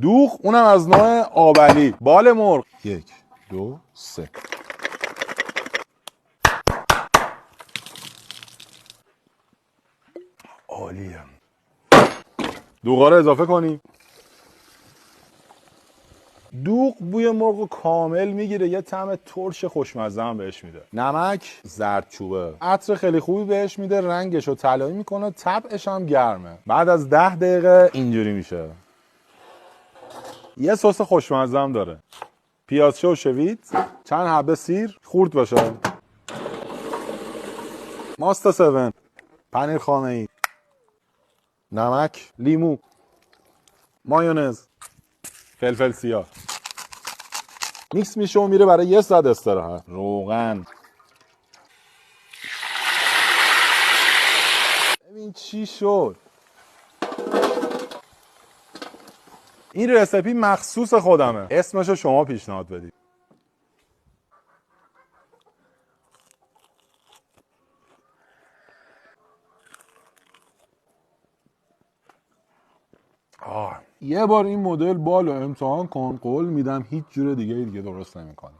دوغ، اونم از نوع آبلی. بال مرغ. 1 2 3. عالیه. دوغا رو اضافه کنیم. دوغ بوی مرغ رو کامل میگیره، یه طعم ترش خوشمزه هم بهش میده. نمک، زردچوبه، عطر خیلی خوبی بهش میده، رنگش رو طلایی میکنه، طبعش هم گرمه. بعد از 10 دقیقه اینجوری میشه. یه سس خوشمزه هم داره. پیازچه و شویت، چند حبه سیر خورد باشه، ماست 7، پنیر خامه‌ای، نمک، لیمو، مایونز، فلفل سیاه. میکس میشه و میره برای 1 ساعت استراحت. روغن. ببین چی شد. این رسیپی مخصوص خودمه، اسمشو شما پیشنهاد بدید. یه بار این مدل بالو امتحان کن، قول میدم هیچ جور دیگه درست نمیکنی.